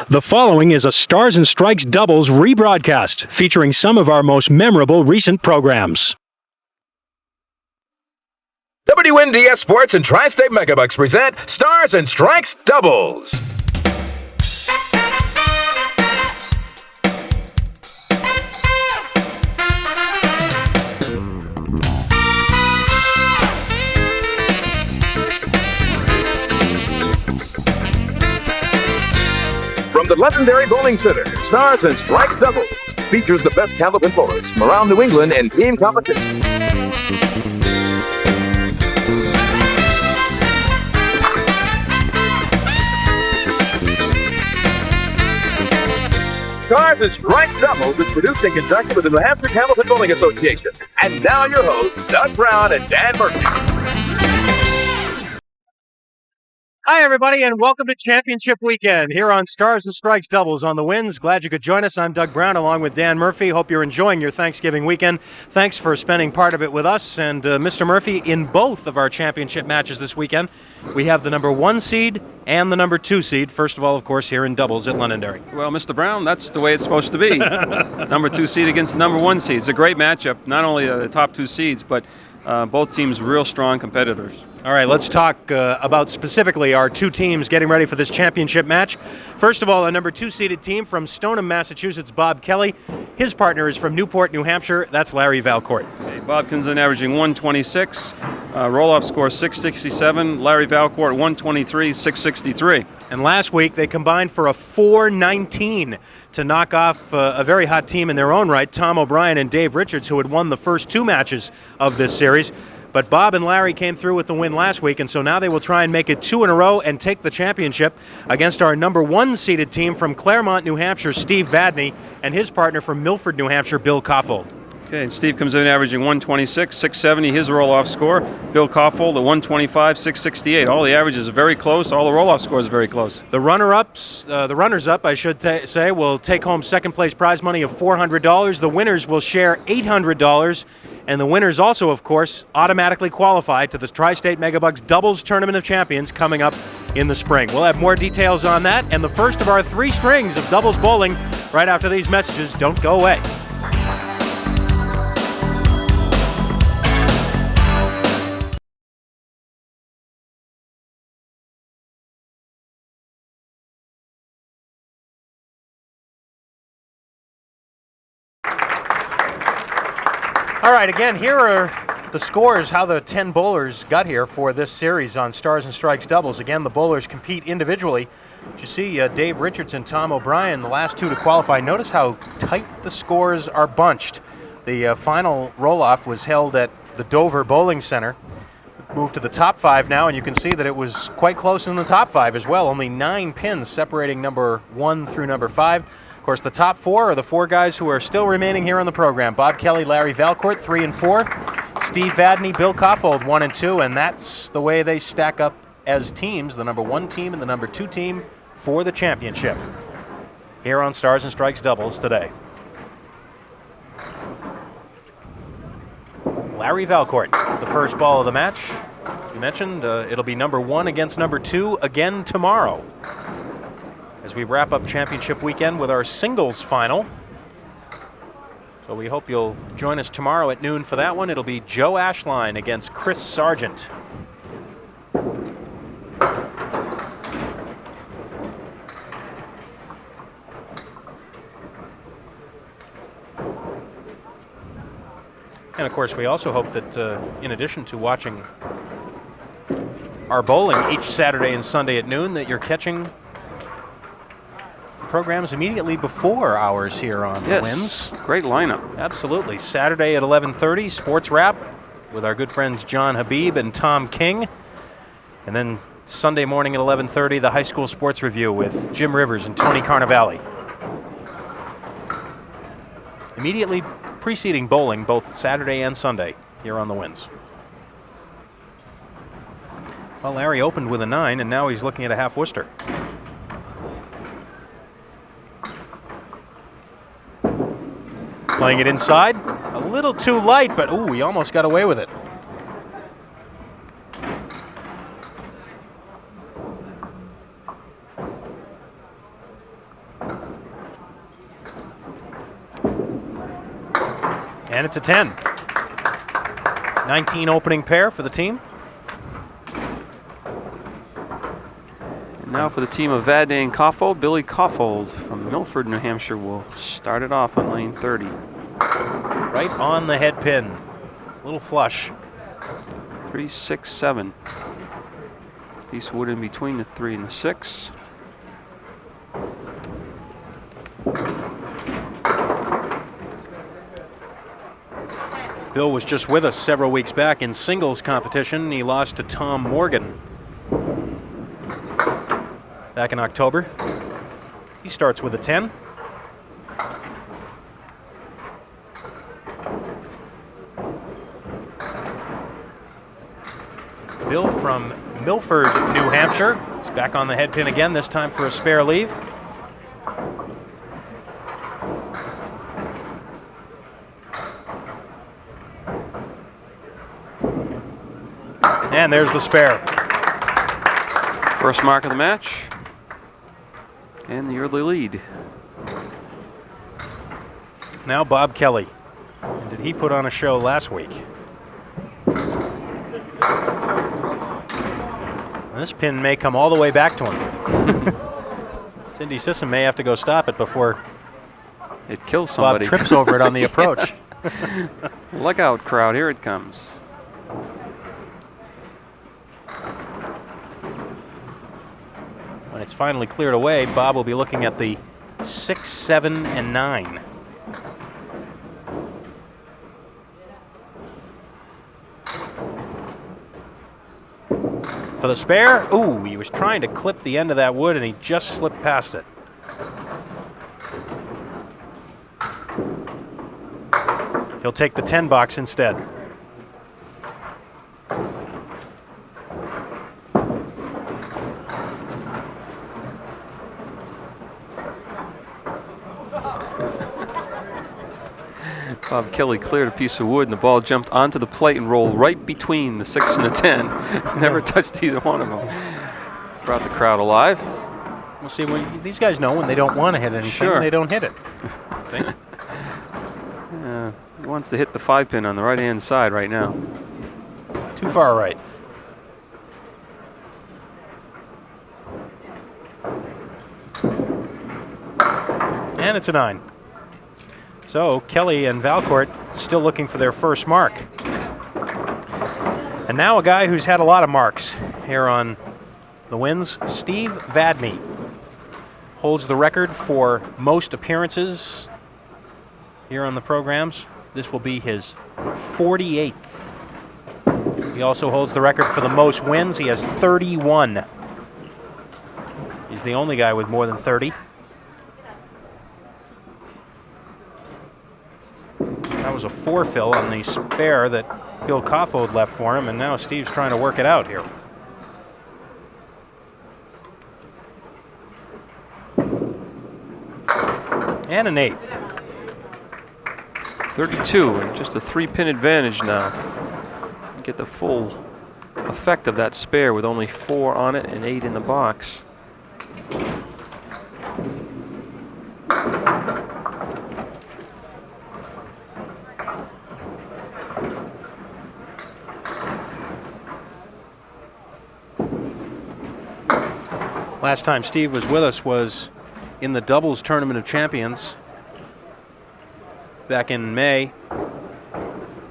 The following is a Stars and Strikes doubles rebroadcast featuring some of our most memorable recent programs. WNDS Sports and Tri-State Megabucks present Stars and Strikes doubles. From the Londonderry Bowling Center, Stars and Strikes doubles features the best Candlepin bowlers from around New England in team competition. Stars and Strikes doubles is produced in conjunction with the New Hampshire Candlepin Bowling Association. And now your hosts, Doug Brown and Dan Murphy. Hi, everybody, and welcome to Championship Weekend here on Stars and Strikes Doubles on the Winds. Glad you could join us. I'm Doug Brown along with Dan Murphy. Hope you're enjoying your Thanksgiving weekend. Thanks for spending part of it with us. And Mr. Murphy, in both of our championship matches this weekend, we have the number 1 seed and the number 2 seed. First of all, of course, here in doubles at Londonderry. Well, Mr. Brown, that's the way it's supposed to be. Number 2 seed against the number 1 seed. It's a great matchup, not only the top 2 seeds, but both teams real strong competitors. All right, let's talk about specifically our 2 teams getting ready for this championship match. First of all, a number 2 seeded team from Stoneham, Massachusetts, Bob Kelly. His partner is from Newport, New Hampshire. That's Larry Valcourt. Okay, Bob comes in averaging 126, roll-off score 667. Larry Valcourt 123, 663. And last week they combined for a 419 to knock off a very hot team in their own right, Tom O'Brien and Dave Richards, who had won the first 2 matches of this series. But Bob and Larry came through with the win last week, and so now they will try and make it 2 in a row and take the championship against our number 1 seeded team from Claremont, New Hampshire, Steve Vadney, and his partner from Milford, New Hampshire, Bill Kaufold. Okay, Steve comes in averaging 126, 670, his roll-off score. Bill Kaufold at 125, 668. All the averages are very close. All the roll-off scores are very close. The runners-up, I should say, will take home second-place prize money of $400. The winners will share $800. And the winners also, of course, automatically qualify to the Tri-State Megabucks Doubles Tournament of Champions coming up in the spring. We'll have more details on that and the first of our 3 strings of doubles bowling right after these messages. Don't go away. All right, again, here are the scores, how the 10 bowlers got here for this series on Stars and Strikes doubles. Again, the bowlers compete individually. You see Dave Richards and Tom O'Brien, the last 2 to qualify. Notice how tight the scores are bunched. The final roll-off was held at the Dover Bowling Center. Moved to the top 5 now, and you can see that it was quite close in the top 5 as well. Only 9 pins separating number 1 through number 5. Of course, the top 4 are the 4 guys who are still remaining here on the program. Bob Kelly, Larry Valcourt, 3 and 4. Steve Vadney, Bill Kaufold, 1 and 2. And that's the way they stack up as teams, the number 1 team and the number 2 team for the championship here on Stars and Strikes doubles today. Larry Valcourt, the first ball of the match. As you mentioned, it'll be number 1 against number 2 again tomorrow, as we wrap up championship weekend with our singles final. So we hope you'll join us tomorrow at noon for that one. It'll be Joe Ashline against Chris Sargent. And of course, we also hope that in addition to watching our bowling each Saturday and Sunday at noon, that you're catching programs immediately before ours here on the Winds. Great lineup. Absolutely. Saturday at 11:30, Sports Wrap with our good friends John Habib and Tom King. And then Sunday morning at 11:30, the High School Sports Review with Jim Rivers and Tony Carnevale. Immediately preceding bowling, both Saturday and Sunday here on the Winds. Well, Larry opened with a 9, and now he's looking at a half Worcester. Playing it inside, a little too light, but ooh, he almost got away with it. And it's a 10. 19 opening pair for the team. And now for the team of Vadney and Kaufold, Billy Kaufold from Milford, New Hampshire will start it off on lane 30. Right on the head pin. Little flush. 3, 6, 7. Piece of wood in between the 3 and the 6. Bill was just with us several weeks back in singles competition. He lost to Tom Morgan back in October. He starts with a 10. Bill from Milford, New Hampshire. He's back on the head pin again, this time for a spare leave. And there's the spare. First mark of the match. And the early lead. Now Bob Kelly. And did he put on a show last week? This pin may come all the way back to him. Cindy Sisson may have to go stop it before it kills somebody. Bob trips over it on the approach. Look out, crowd. Here it comes. When it's finally cleared away, Bob will be looking at the 6, 7, and 9. For the spare, ooh, he was trying to clip the end of that wood and he just slipped past it. He'll take the 10 box instead. Bob Kelly cleared a piece of wood and the ball jumped onto the plate and rolled right between the 6 and the 10. Never touched either one of them. Brought the crowd alive. We'll see. These guys know when they don't want to hit anything, Sure. they don't hit it. See? He wants to hit the 5 pin on the right-hand side right now. Too far right. And it's a 9. So Kelly and Valcourt still looking for their first mark. And now a guy who's had a lot of marks here on the wins, Steve Vadney, holds the record for most appearances here on the programs. This will be his 48th. He also holds the record for the most wins. He has 31. He's the only guy with more than 30. That was a 4-fill on the spare that Bill Kaufold left for him, and now Steve's trying to work it out here. And an 8. 32, and just a 3-pin advantage now. Get the full effect of that spare with only 4 on it and 8 in the box. Last time Steve was with us was in the doubles tournament of champions back in May.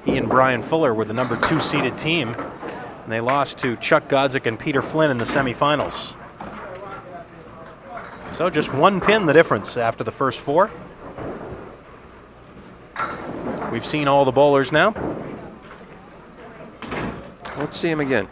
He and Brian Fuller were the number 2 seeded team, and they lost to Chuck Godzik and Peter Flynn in the semifinals. So just 1 pin the difference after the first 4. We've seen all the bowlers now. Let's see him again.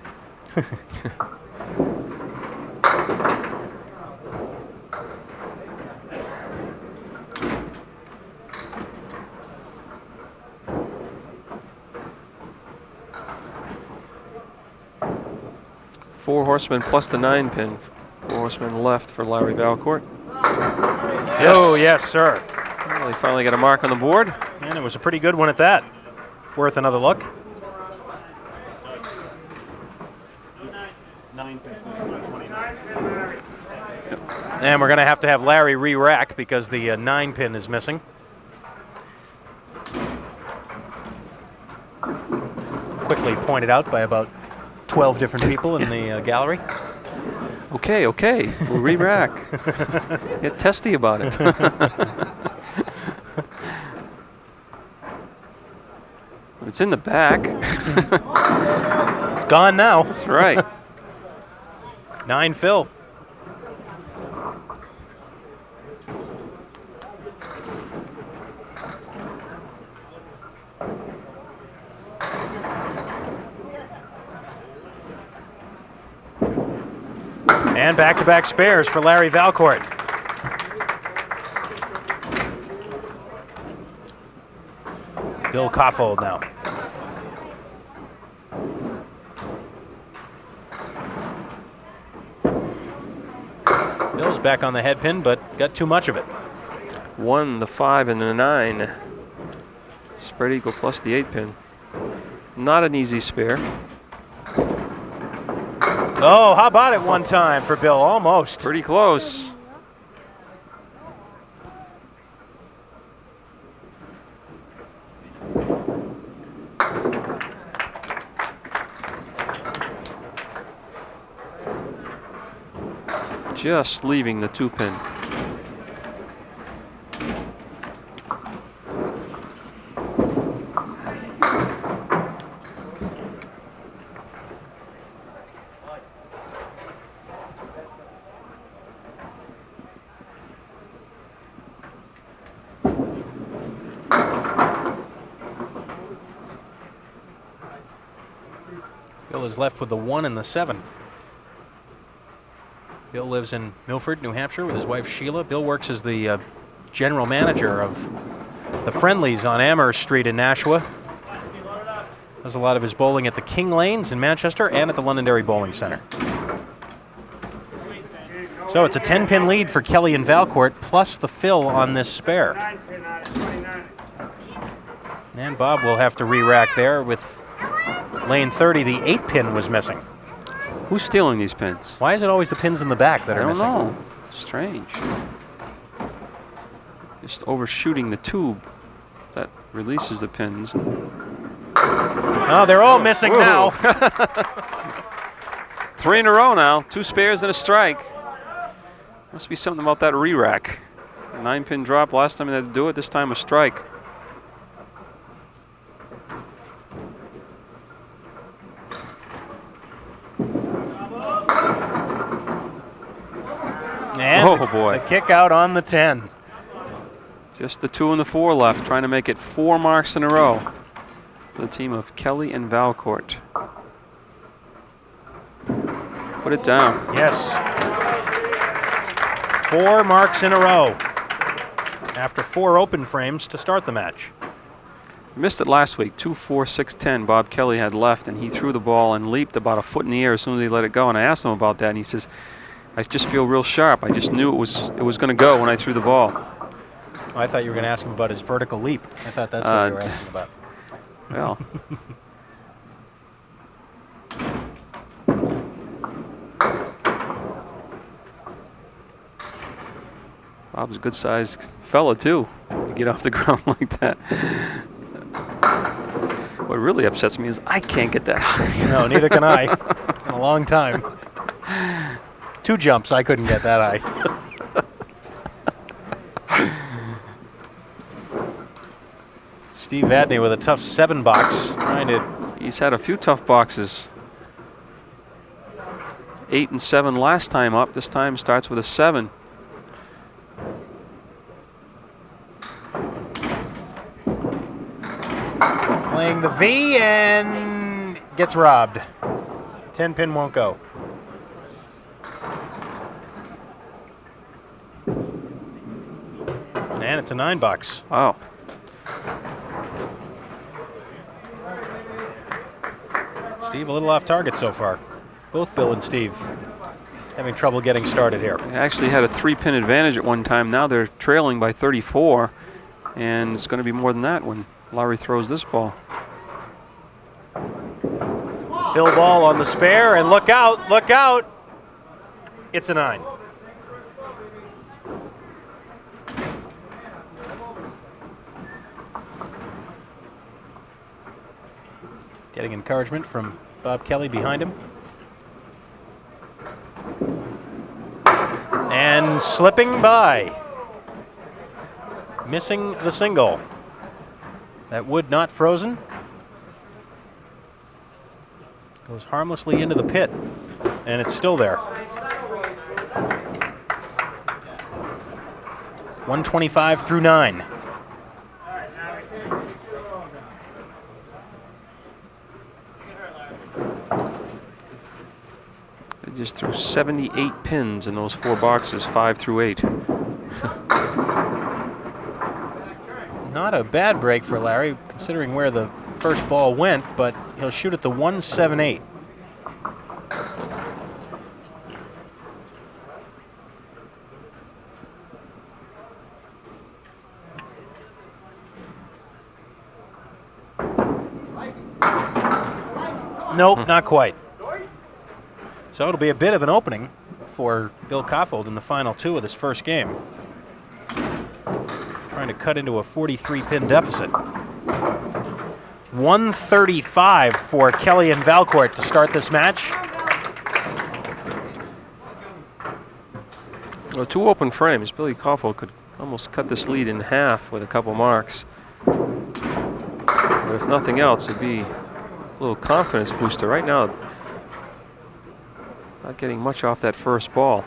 Four horsemen plus the 9 pin. 4 horsemen left for Larry Valcourt. Yes. Oh, yes, sir. Well, he finally got a mark on the board. And it was a pretty good one at that. Worth another look. And we're going to have Larry re-rack because the 9 pin is missing. correctly pointed out by about 12 different people in the gallery. Okay, we'll re-rack. Get testy about it. It's in the back. It's gone now. That's right. 9 fill. And back-to-back spares for Larry Valcourt. Bill Kaufold now. Bill's back on the head pin, but got too much of it. 1, the 5, and the 9. Spread eagle plus the 8 pin. Not an easy spare. Oh, how about it one time for Bill? Almost. Pretty close. Just leaving the 2 pin. Bill is left with the 1 and the 7. Bill lives in Milford, New Hampshire with his wife Sheila. Bill works as the general manager of the Friendlies on Amherst Street in Nashua. Does a lot of his bowling at the King Lanes in Manchester and at the Londonderry Bowling Center. So it's a 10-pin lead for Kelly and Valcourt, plus the fill on this spare. And Bob will have to re-rack there with lane 30. The 8-pin was missing. Who's stealing these pins? Why is it always the pins in the back that are missing? I don't know. Strange. Just overshooting the tube that releases the pins. Oh, they're all missing now. 3 in a row now. 2 spares and a strike. Must be something about that re-rack. 9-pin drop last time they had to do it. This time a strike. And oh boy. The kick out on the 10. Just the 2 and the 4 left, trying to make it 4 marks in a row for the team of Kelly and Valcourt. Put it down. Yes. 4 marks in a row after 4 open frames to start the match. Missed it last week. 2, 4, 6, 10. Bob Kelly had left, and he threw the ball and leaped about a foot in the air as soon as he let it go. And I asked him about that, and he says, I just feel real sharp. I just knew it was going to go when I threw the ball. Oh, I thought you were going to ask him about his vertical leap. I thought that's what you were asking about. Well. Bob's a good-sized fella, too, to get off the ground like that. What really upsets me is I can't get that high. No, neither can I. In a long time. 2 jumps, I couldn't get that high. Steve Vadney with a tough 7 box. He's had a few tough boxes. 8 and 7 last time up. This time starts with a 7. Playing the V and gets robbed. 10-pin won't go. And it's a 9 box. Wow. Steve a little off target so far. Both Bill and Steve having trouble getting started here. They actually had a 3-pin advantage at one time. Now they're trailing by 34, and it's going to be more than that when Larry throws this ball. Fill ball on the spare, and look out, look out. It's a 9. Getting encouragement from Bob Kelly behind him. And slipping by. Missing the single. That wood not frozen. Goes harmlessly into the pit. And it's still there. 125 through 9. They just threw 78 pins in those 4 boxes, 5 through 8. Not a bad break for Larry, considering where the first ball went, but he'll shoot at the 178. Nope, not quite. So it'll be a bit of an opening for Bill Kaufold in the final 2 of this first game. Trying to cut into a 43-pin deficit. 135 for Kelly and Valcourt to start this match. Well, 2 open frames. Billy Kaufold could almost cut this lead in half with a couple marks. But if nothing else, it'd be a little confidence booster. Right now, not getting much off that first ball.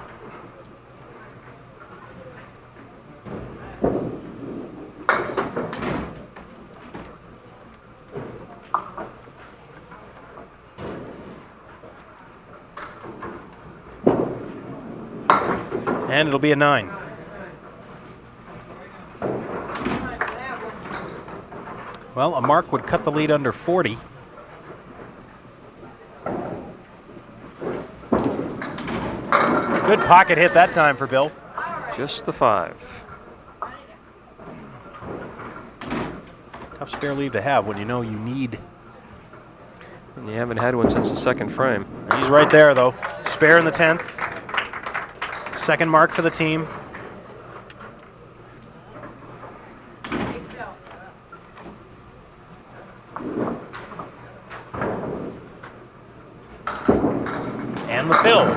And it'll be a 9. Well, a mark would cut the lead under 40. Good pocket hit that time for Bill. Just the 5. Tough spare leave to have when you know you need. And you haven't had one since the second frame. He's right there, though. Spare in the 10th. Second mark for the team. And the fill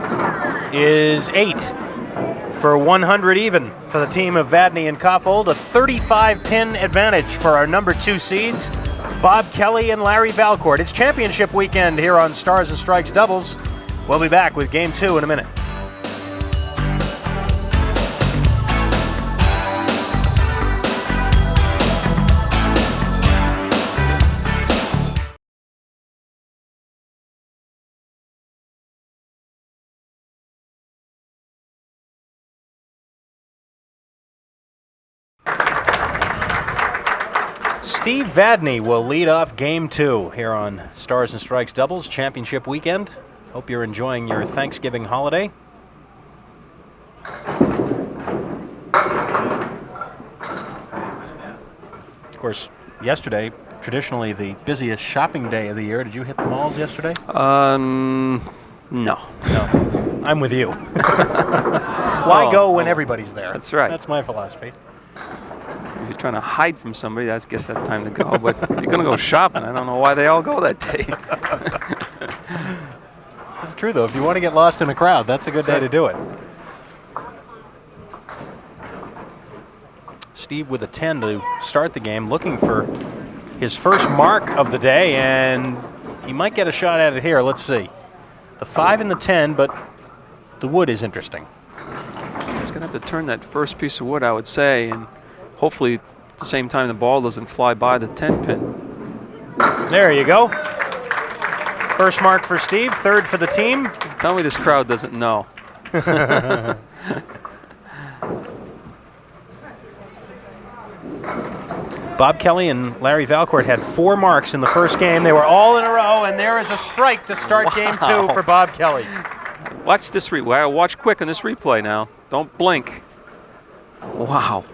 is 8 for 100 even for the team of Vadney and Kaufold. A 35-pin advantage for our number 2 seeds, Bob Kelly and Larry Valcourt. It's championship weekend here on Stars and Strikes Doubles. We'll be back with Game 2 in a minute. Steve Vadney will lead off Game 2 here on Stars and Strikes Doubles Championship Weekend. Hope you're enjoying your Thanksgiving holiday. Of course, yesterday, traditionally the busiest shopping day of the year. Did you hit the malls yesterday? No. No. I'm with you. Why go when everybody's there? That's right. That's my philosophy. If you're trying to hide from somebody, I guess that's time to go. But if you're going to go shopping, I don't know why they all go that day. It's true, though. If you want to get lost in a crowd, that's a good day to do it. Steve with a 10 to start the game, looking for his first mark of the day, and he might get a shot at it here. Let's see. The 5 and the 10, but the wood is interesting. He's going to have to turn that first piece of wood, I would say, and hopefully at the same time the ball doesn't fly by the 10 pin. There you go. First mark for Steve, third for the team. Tell me this crowd doesn't know. Bob Kelly and Larry Valcourt had 4 marks in the first game. They were all in a row, and there is a strike to start Game 2 for Bob Kelly. Watch this replay. Watch quick on this replay now. Don't blink. Wow.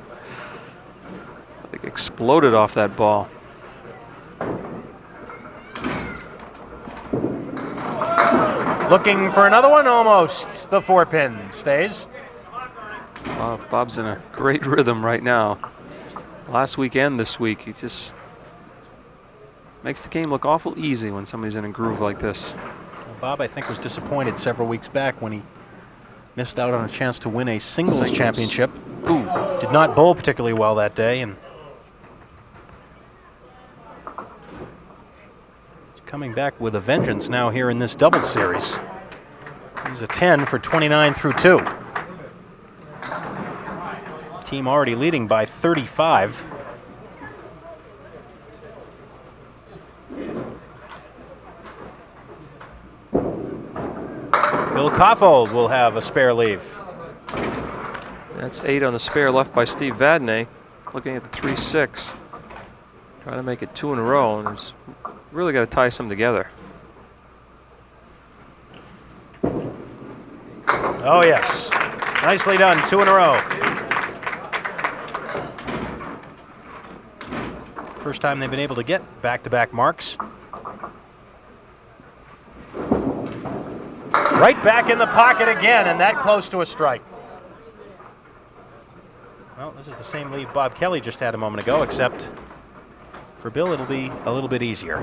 It exploded off that ball. Looking for another one, almost. The 4 pin stays. Bob's in a great rhythm right now. Last week and this week, he just Makes the game look awful easy when somebody's in a groove like this. Well, Bob, I think, was disappointed several weeks back when he missed out on a chance to win a singles championship. Ooh. Did not bowl particularly well that day, and coming back with a vengeance now here in this doubles series. He's a 10 for 29 through 2. Team already leading by 35. Bill Kaufold will have a spare leave. That's 8 on the spare left by Steve Vadney. Looking at the 3-6. Trying to make it 2 in a row, and he's really got to tie some together. Oh, yes. Nicely done. 2 in a row. First time they've been able to get back-to-back marks. Right back in the pocket again, and that close to a strike. Well, this is the same lead Bob Kelly just had a moment ago, except for Bill, it'll be a little bit easier.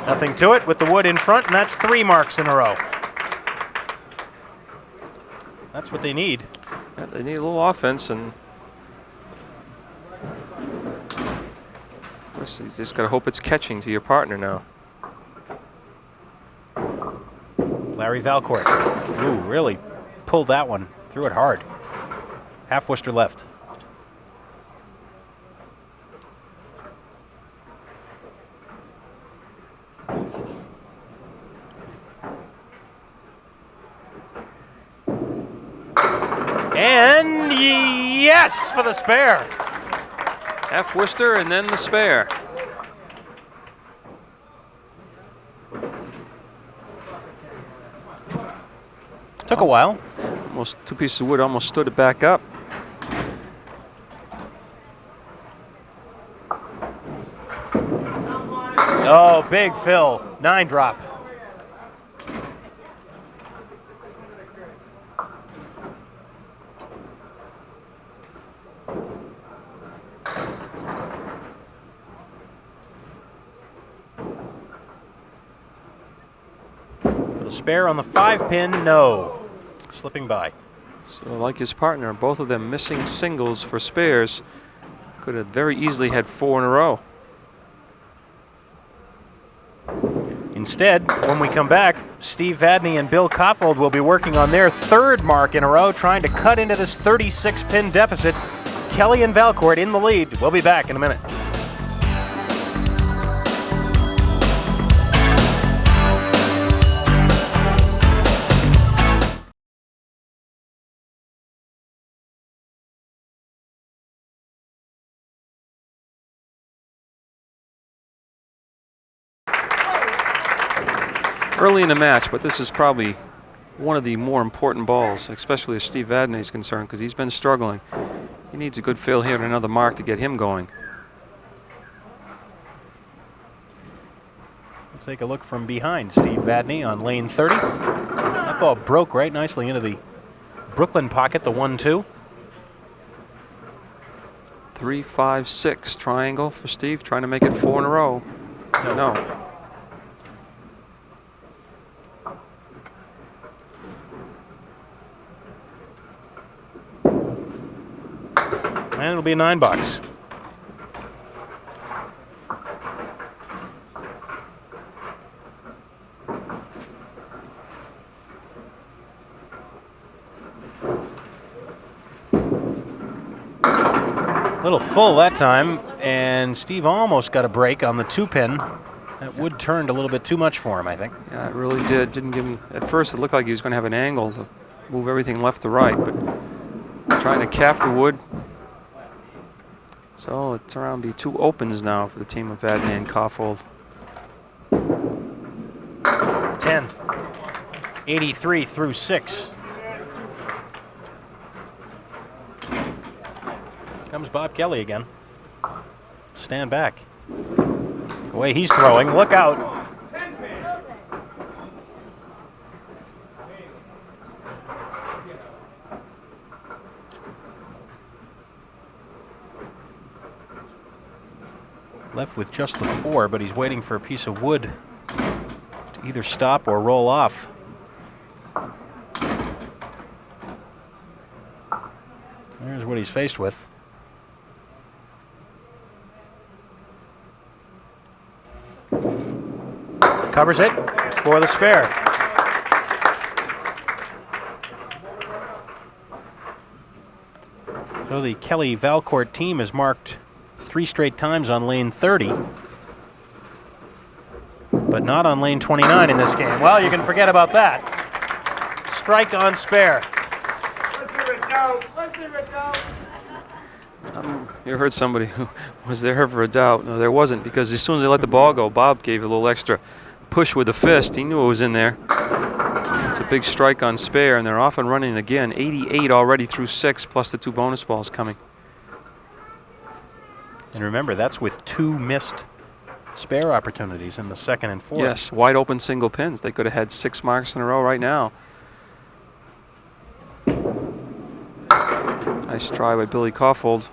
Nothing to it with the wood in front, and that's 3 marks in a row. That's what they need. Yeah, they need a little offense, and you just got to hope it's catching to your partner now. Larry Valcourt. Ooh, really pulled that one. Threw it hard. Half Worcester left. And yes, for the spare. Half Worcester and then the spare. Took a while. Almost 2 pieces of wood almost stood it back up. Oh, big Phil. 9 drop. For the spare on the 5-pin, no. Slipping by. So like his partner, both of them missing singles for spares. Could have very easily had 4 in a row. Instead, when we come back, Steve Vadney and Bill Kaufold will be working on their 3rd mark in a row, trying to cut into this 36-pin deficit. Kelly and Valcourt in the lead. We'll be back in a minute. Early in the match, but this is probably one of the more important balls, especially as Steve Vadney is concerned, because he's been struggling. He needs a good fill here and another mark to get him going. We'll take a look from behind Steve Vadney on lane 30. That ball broke right nicely into the Brooklyn pocket, the 1-2. 3, 5, 6 triangle for Steve, trying to make it 4 in a row. No. And it'll be a 9 box. A little full that time, and Steve almost got a break on the 2-pin. That wood turned a little bit too much for him, I think. Yeah, it really did. Didn't give him, at first it looked like he was going to have an angle to move everything left to right, but trying to cap the wood. So it's around be 2 opens now for the team of Vadney and Kaufold. 10. 83 through 6. Comes Bob Kelly again. Stand back. The way he's throwing, look out. Left with just the 4, but he's waiting for a piece of wood to either stop or roll off. There's what he's faced with. Covers it for the spare. So the Kelly Valcourt team has marked 3 straight times on lane 30, but not on lane 29 in this game. Well, you can forget about that. Strike on spare. You heard somebody who was there for a doubt. No, there wasn't, because as soon as they let the ball go, Bob gave a little extra push with the fist. He knew it was in there. It's a big strike on spare, and they're off and running again. 88 already through 6, plus the 2 bonus balls coming. And remember, that's with 2 missed spare opportunities in the 2nd and 4th. Yes, wide open single pins. They could have had 6 marks in a row right now. Nice try by Billy Kaufold.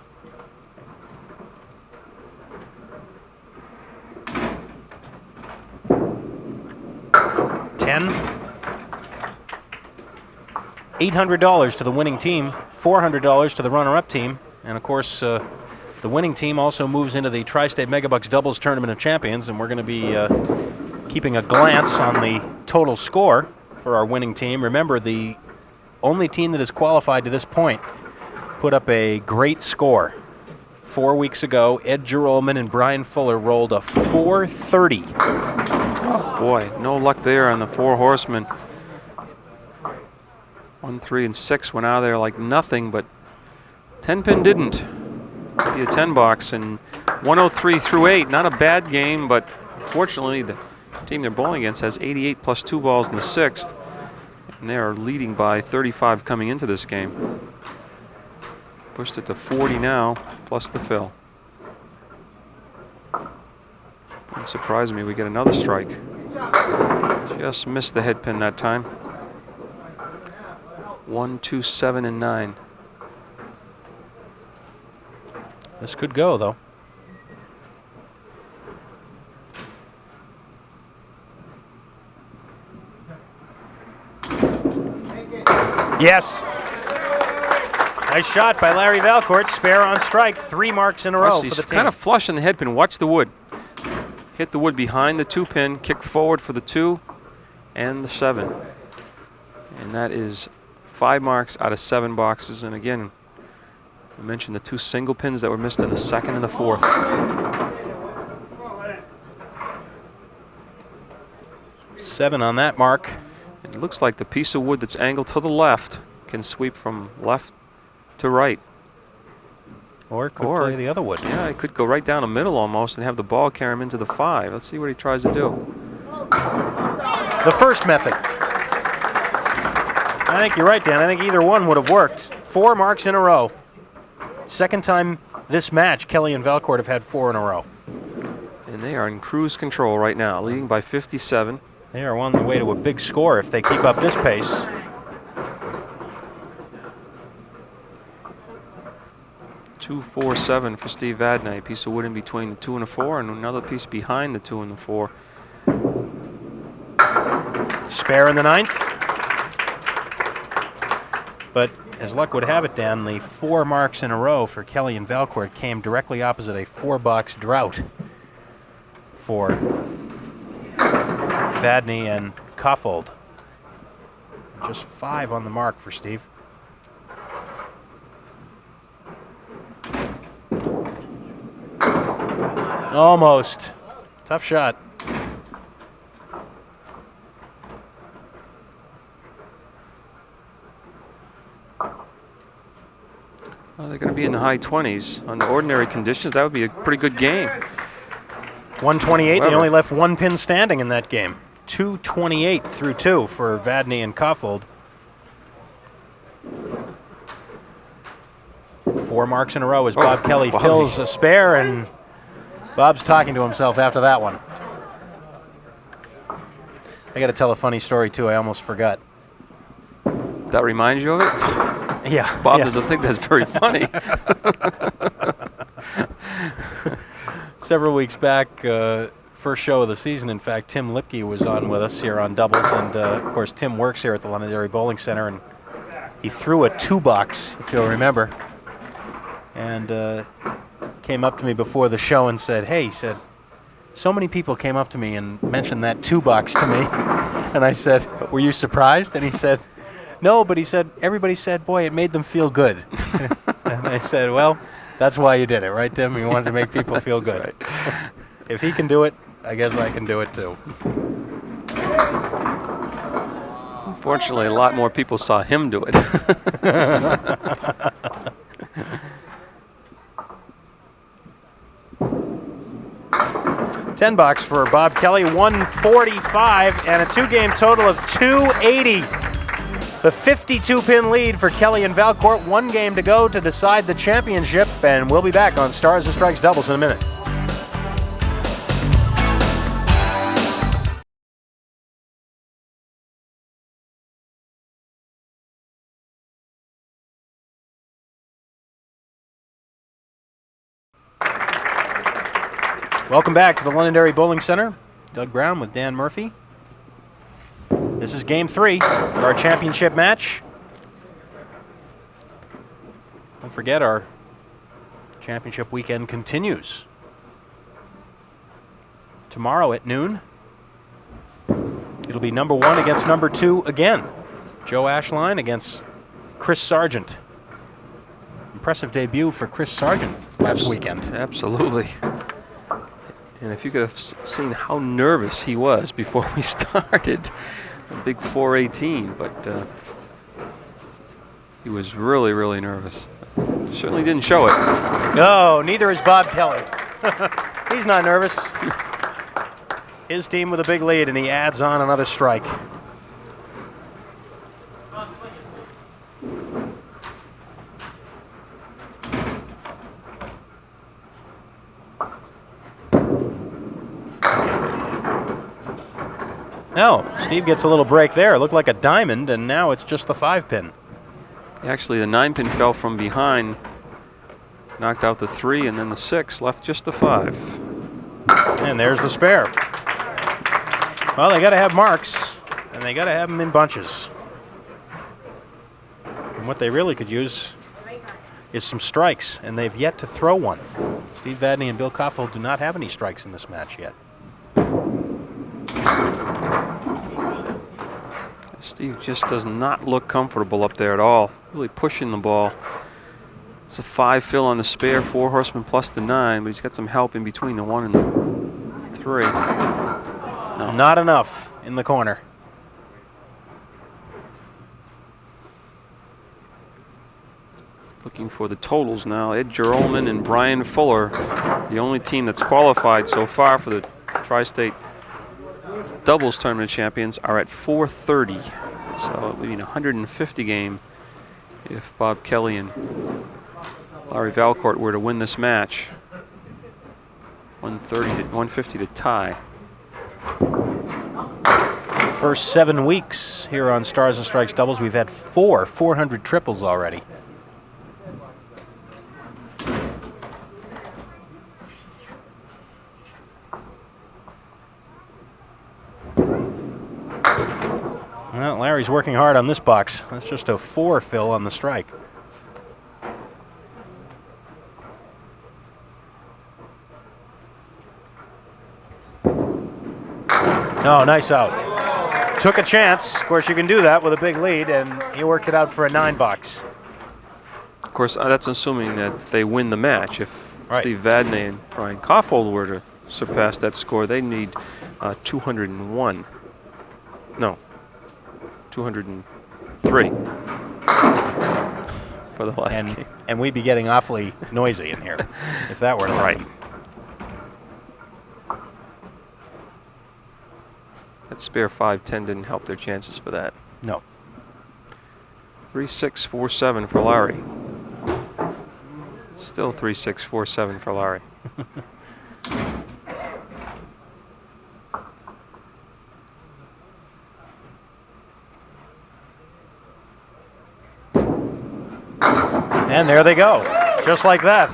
$800 to the winning team, $400 to the runner-up team, and of course the winning team also moves into the Tri-State Megabucks Doubles Tournament of Champions, and we're going to be keeping a glance on the total score for our winning team. Remember, the only team that has qualified to this point put up a great score. 4 weeks ago, Ed Gerolman and Brian Fuller rolled a 430. Oh boy, no luck there on the 4 horsemen. 1, 3, and 6 went out of there like nothing, but 10-pin didn't. Be a 10 box, and 103 through 8. Not a bad game, but fortunately the team they're bowling against has 88 plus 2 balls in the 6th, and they are leading by 35 coming into this game. Pushed it to 40 now, plus the fill. Wouldn't surprise me we get another strike. Just missed the head pin that time. 1, 2, 7, and 9. This could go, though. Yes. Nice shot by Larry Valcourt. Spare on strike. 3 marks in a row for the team. Kind of flush in the head pin. Watch the wood. Hit the wood behind the 2 pin. Kick forward for the 2 and the 7. And that is 5 marks out of 7 boxes. And again, I mentioned the 2 single pins that were missed in the 2nd and the 4th. Seven on that mark. It looks like the piece of wood that's angled to the left can sweep from left to right. Or it could play the other wood. Yeah, it could go right down the middle almost and have the ball carry him into the 5. Let's see what he tries to do. The first method. I think you're right, Dan. I think either one would have worked. 4 marks in a row. Second time this match, Kelly and Valcourt have had 4 in a row. And they are in cruise control right now, leading by 57. They are on the way to a big score if they keep up this pace. Two, 4, 7 for Steve Vadney. A piece of wood in between the 2 and the 4, and another piece behind the 2 and the 4. Spare in the 9th. But as luck would have it, Dan, the 4 marks in a row for Kelly and Valcourt came directly opposite a 4-box drought for Vadney and Kaufold. Just 5 on the mark for Steve. Almost. Tough shot. Well, they're going to be in the high 20s. Under ordinary conditions, that would be a pretty good game. 128. They only left 1 pin standing in that game. 228 through 2 for Vadney and Kaufold. 4 marks in a row as Bob Kelly fills a spare, and Bob's talking to himself after that one. I got to tell a funny story, too. I almost forgot. That reminds you of it? Yeah. Bob doesn't think that's very funny. several weeks back, first show of the season, in fact, Tim Lipke was on with us here on doubles. And, of course, Tim works here at the Londonderry Bowling Center. And he threw a 2-box, if you'll remember. And came up to me before the show and said, hey, he said, so many people came up to me and mentioned that 2-box to me. And I said, were you surprised? And he said, no, but he said, everybody said, boy, it made them feel good. And I said, well, that's why you did it, right, Tim? You wanted to make people feel good. Right. If he can do it, I guess I can do it too. Unfortunately, a lot more people saw him do it. $10 for Bob Kelly, 145, and a 2-game total of 280. The 52-pin lead for Kelly and Valcourt. 1 game to go to decide the championship, and we'll be back on Stars and Strikes Doubles in a minute. Welcome back to the Londonderry Bowling Center. Doug Brown with Dan Murphy. This is Game 3 of our championship match. Don't forget, our championship weekend continues. Tomorrow at noon, it'll be number 1 against number 2 again. Joe Ashline against Chris Sargent. Impressive debut for Chris Sargent last weekend. Absolutely. And if you could have seen how nervous he was before we started, a big 418, but he was really, really nervous. Certainly didn't show it. No, neither is Bob Kelly. He's not nervous. His team with a big lead, and he adds on another strike. No, Steve gets a little break there. It looked like a diamond, and now it's just the 5-pin. Actually, the 9-pin fell from behind, knocked out the 3, and then the 6, left just the 5. And there's the spare. Well, they got to have marks, and they got to have them in bunches. And what they really could use is some strikes, and they've yet to throw one. Steve Vadney and Bill Kaufold do not have any strikes in this match yet. Steve just does not look comfortable up there at all. Really pushing the ball. It's a 5 fill on the spare, 4 horsemen plus the 9, but he's got some help in between the 1 and the 3. No. Not enough in the corner. Looking for the totals now. Ed Gerolman and Brian Fuller, the only team that's qualified so far for the Tri-State Doubles Tournament champions, are at 430. So it would be a 150 game if Bob Kelly and Larry Valcourt were to win this match. 150 to tie. First 7 weeks here on Stars and Strikes Doubles, we've had 4 400 triples already. Well, Larry's working hard on this box. That's just a 4 fill on the strike. Oh, nice out. Took a chance. Of course, you can do that with a big lead, and he worked it out for a 9-box. Of course, that's assuming that they win the match. If Right. Steve Vadney and Brian Kaufold were to surpass that score, they need 201. No, 203 for the last game. And we'd be getting awfully noisy in here if that were to happen. That spare 5-10 didn't help their chances for that. No. 3-6-4-7 for Larry. Still 3-6-4-7 for Larry. And there they go, just like that.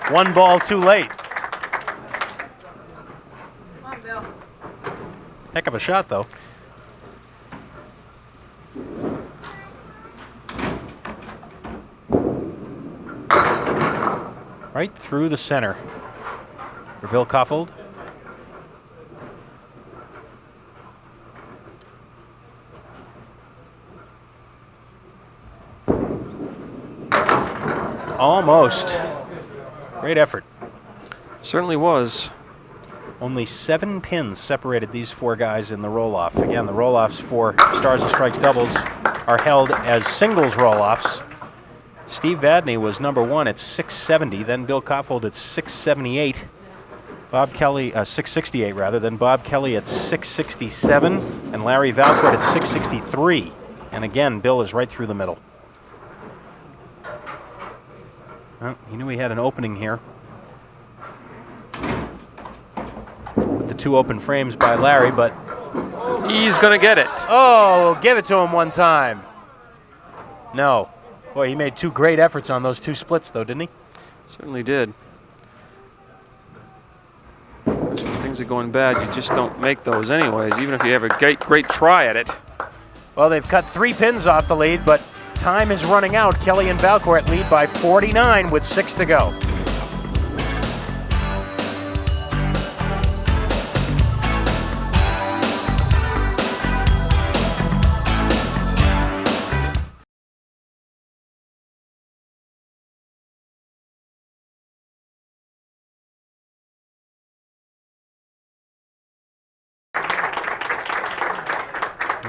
1 ball too late. Heck of a shot, though. Right through the center for Bill Kaufold. Almost. Great effort. Certainly was. Only 7 pins separated these 4 guys in the roll-off. Again, the roll-offs for Stars and Strikes doubles are held as singles roll-offs. Steve Vadney was number 1 at 670, then Bill Kaufold at 678. Bob Kelly, 668 rather, then Bob Kelly at 667, and Larry Valcourt at 663. And again, Bill is right through the middle. Well, he knew he had an opening here. With the 2 open frames by Larry, but... He's going to get it. Oh, give it to him one time. No. Boy, he made 2 great efforts on those 2 splits, though, didn't he? Certainly did. When things are going bad, you just don't make those anyways, even if you have a great try at it. Well, they've cut 3 pins off the lead, but time is running out. Kelly and Valcourt lead by 49 with 6 to go.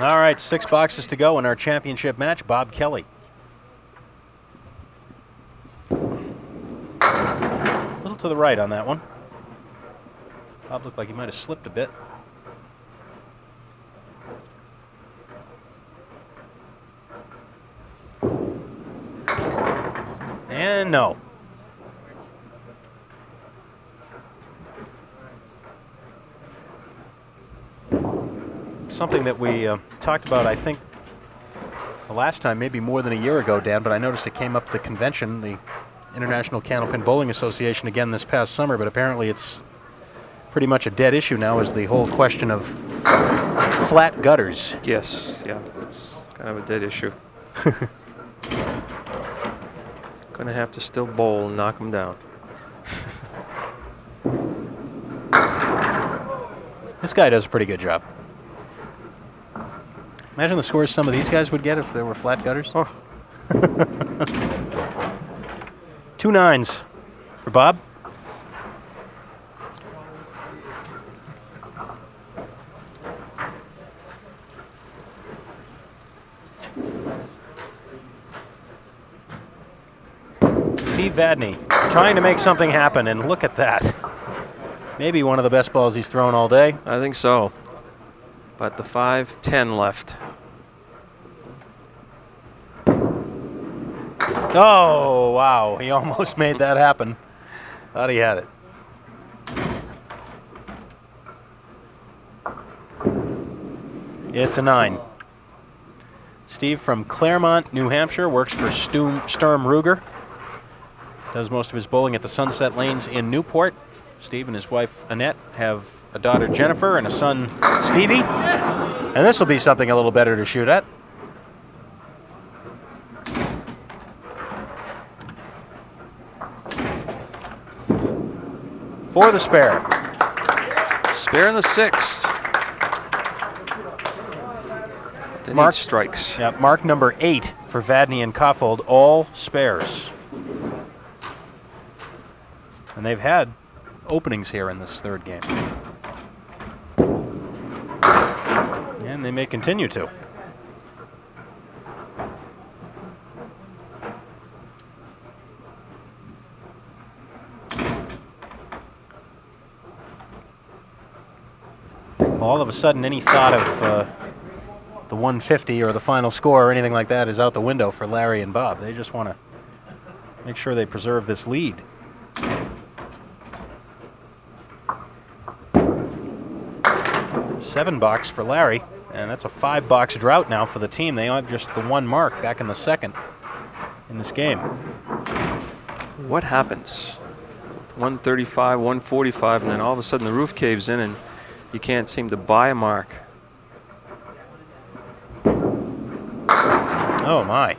All right, 6 boxes to go in our championship match. Bob Kelly. A little to the right on that one. Bob looked like he might have slipped a bit. And no. Something that we talked about, I think, the last time, maybe more than a year ago, Dan, but I noticed it came up at the convention, the International Candlepin Bowling Association, again this past summer, but apparently it's pretty much a dead issue now, is the whole question of flat gutters. Yes, yeah, it's kind of a dead issue. Gonna have to still bowl and knock them down. This guy does a pretty good job. Imagine the scores some of these guys would get if there were flat gutters. Oh. 2 9s for Bob. Steve Vadney trying to make something happen, and look at that. Maybe one of the best balls he's thrown all day. I think so. But the 5-10 left. Oh, wow. He almost made that happen. Thought he had it. It's a 9. Steve from Claremont, New Hampshire, works for Sturm Ruger. Does most of his bowling at the Sunset Lanes in Newport. Steve and his wife, Annette, have a daughter, Jennifer, and a son, Stevie. And this will be something a little better to shoot at. For the spare. Spare in the 6. Mark strikes. Yeah, mark number 8 for Vadney and Kaufold, all spares. And they've had openings here in this 3rd game. And they may continue to. All of a sudden, any thought of the 150 or the final score or anything like that is out the window for Larry and Bob. They just want to make sure they preserve this lead. Seven box for Larry, and that's a 5-box drought now for the team. They have just the 1 mark back in the 2nd in this game. What happens? 135, 145, and then all of a sudden the roof caves in and you can't seem to buy a mark. Oh, my.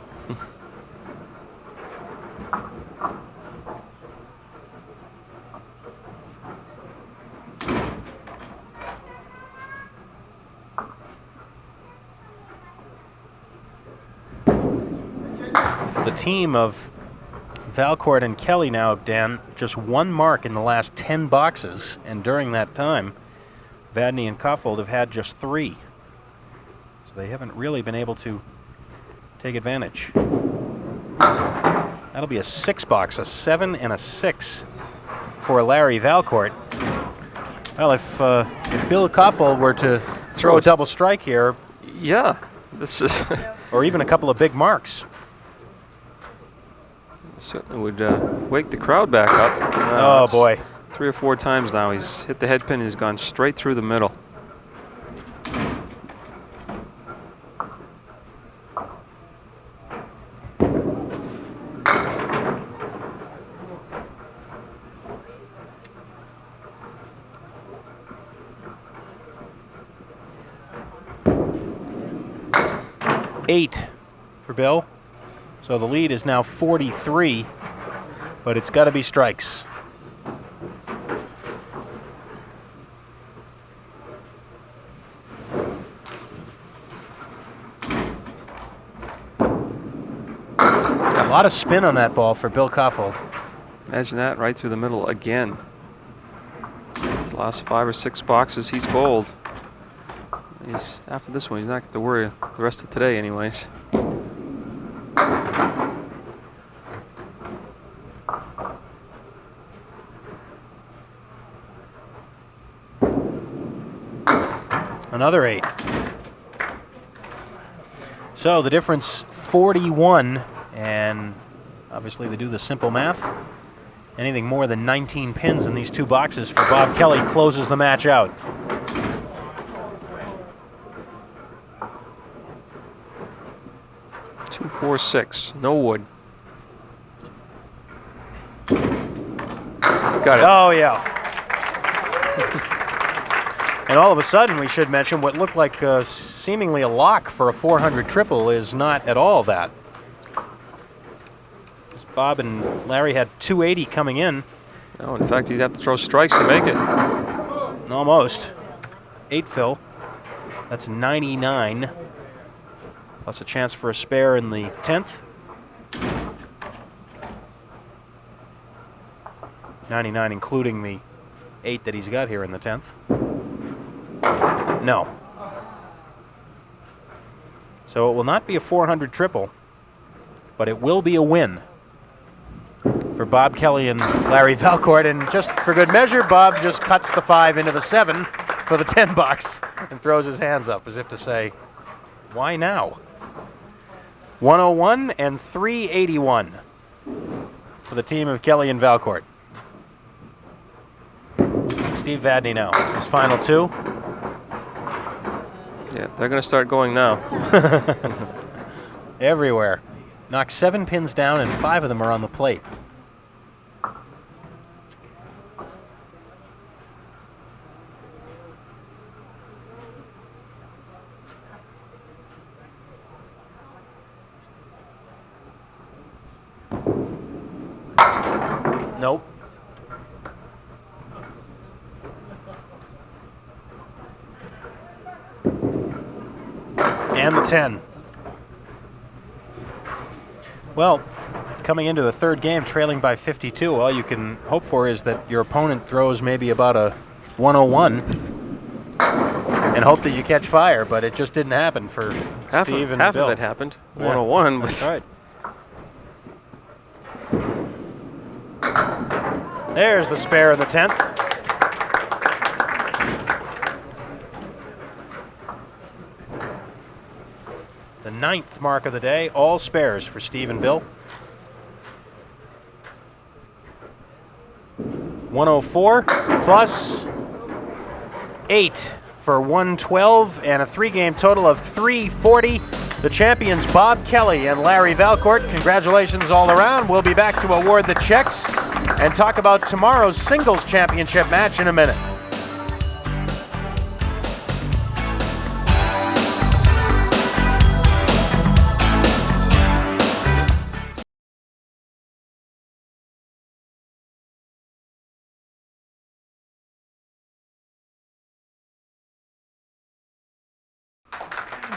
For the team of Valcourt and Kelly now, Dan, just one mark in the last 10 boxes, and during that time, Vadney and Kaufold have had just 3. So they haven't really been able to take advantage. That'll be a 6 box, a 7 and a 6 for Larry Valcourt. Well, if Bill Kaufold were to throw a double strike here, yeah, this is or even a couple of big marks, certainly would wake the crowd back up. Oh boy! 3 or 4 times now he's hit the head pin. He's gone straight through the middle. Eight for Bill. So the lead is now 43, but it's got to be strikes. A lot of spin on that ball for Bill Kaufold. Imagine that, right through the middle again. The last 5 or 6 boxes he's bowled. After this one, he's not going to worry the rest of today anyways. Another 8. So the difference 41, and obviously they do the simple math. Anything more than 19 pins in these 2 boxes for Bob Kelly closes the match out. Two, 4, 6. No wood. Got it. Oh, yeah. And all of a sudden, we should mention what looked like seemingly a lock for a 400 triple is not at all that. Bob and Larry had 280 coming in. No, in fact, he'd have to throw strikes to make it. Almost. 8 fill. That's 99. Plus a chance for a spare in the 10th. 99 including the 8 that he's got here in the 10th. No. So it will not be a 400 triple, but it will be a win for Bob Kelly and Larry Valcourt. And just for good measure, Bob just cuts the 5 into the 7 for the 10 bucks and throws his hands up as if to say, why now? 101 and 381 for the team of Kelly and Valcourt. Steve Vadney now, his final 2. Yeah, they're going to start going now. Everywhere. Knocked 7 pins down and 5 of them are on the plate. Nope. And the 10. Well, coming into the 3rd game, trailing by 52, all you can hope for is that your opponent throws maybe about a 101 and hope that you catch fire, but it just didn't happen for Steve and half Bill. of it happened. Yeah, 101. That's right. There's the spare in the 10th. The 9th mark of the day, all spares for Steve and Bill. 104 plus 8 for 112 and a 3-game total of 340. The champions Bob Kelly and Larry Valcourt, congratulations all around. We'll be back to award the checks and talk about tomorrow's singles championship match in a minute.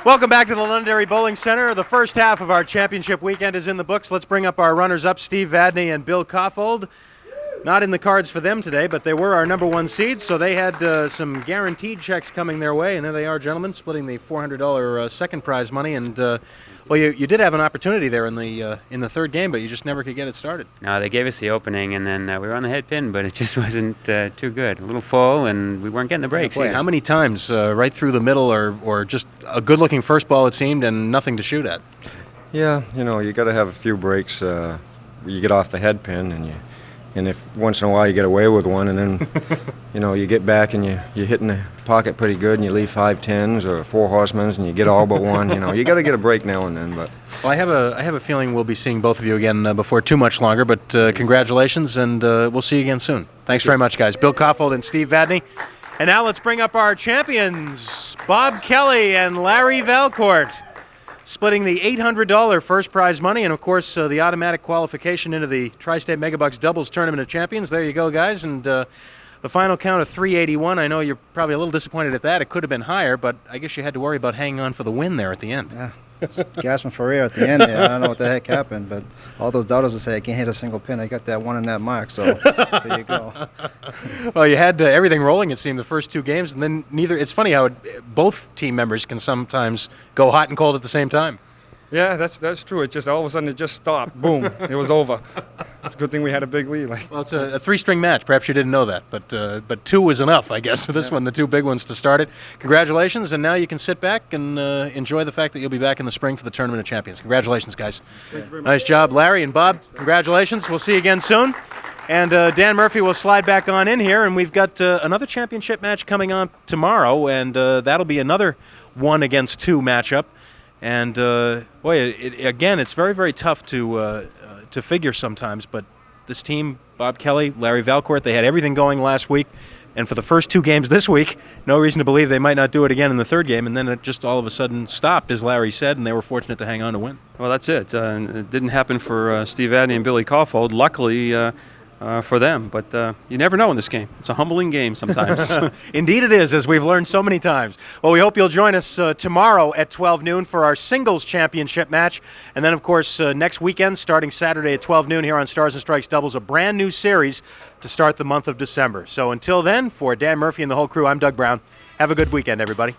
Welcome back to the Londonderry Bowling Center. The first half of our championship weekend is in the books. Let's bring up our runners-up, Steve Vadney and Bill Kaufold. Not in the cards for them today, but they were our number one seeds, so they had some guaranteed checks coming their way, and there they are, gentlemen, splitting the $400 second prize money. And well, you did have an opportunity there in the third game, but you just never could get it started. No, they gave us the opening, and then we were on the head pin, but it just wasn't too good. A little full, and we weren't getting the breaks. Boy, how many times right through the middle, or just a good-looking first ball, it seemed, and nothing to shoot at? Yeah, you got to have a few breaks. You get off the head pin, and if once in a while you get away with one, and then you get back and you hit in the pocket pretty good, and you leave 5 tens or 4 horsemen's, and you get all but one. You got to get a break now and then. But well, I have a feeling we'll be seeing both of you again before too much longer. But congratulations, and we'll see you again soon. Thanks very much, guys. Bill Kaufold and Steve Vadney. And now let's bring up our champions, Bob Kelly and Larry Valcourt, splitting the $800 first prize money and, of course, the automatic qualification into the Tri-State Megabucks Doubles Tournament of Champions. There you go, guys. And the final count of 381. I know you're probably a little disappointed at that. It could have been higher, but I guess you had to worry about hanging on for the win there at the end. Yeah, gasping for air at the end there. I don't know what the heck happened, but all those doubters that say I can't hit a single pin, I got that one in that mark, so there you go. Well, you had everything rolling, it seemed, the first 2 games, and then it's funny how both team members can sometimes go hot and cold at the same time. Yeah, that's true. It just all of a sudden it just stopped. Boom, it was over. It's a good thing we had a big lead. Well, it's a 3-string match. Perhaps you didn't know that, but 2 was enough, I guess, for this one. The 2 big ones to start it. Congratulations, and now you can sit back and enjoy the fact that you'll be back in the spring for the Tournament of Champions. Congratulations, guys. Nice job, Larry and Bob. Congratulations. We'll see you again soon. And Dan Murphy will slide back on in here, and we've got another championship match coming on tomorrow, and that'll be another 1 against 2 matchup. And boy, again, it's very, very tough to figure sometimes. But this team, Bob Kelly, Larry Valcourt, they had everything going last week, and for the first 2 games this week, no reason to believe they might not do it again in the third game. And then it just all of a sudden stopped, as Larry said, and they were fortunate to hang on to win. Well, that's it. It didn't happen for Steve Vadney and Billy Kaufold. Luckily for them, but you never know in this game. It's a humbling game sometimes. Indeed it is, as we've learned so many times. Well, we hope you'll join us tomorrow at 12 noon for our singles championship match. And then, of course, next weekend, starting Saturday at 12 noon here on Stars and Strikes Doubles, a brand new series to start the month of December. So until then, for Dan Murphy and the whole crew, I'm Doug Brown. Have a good weekend, everybody.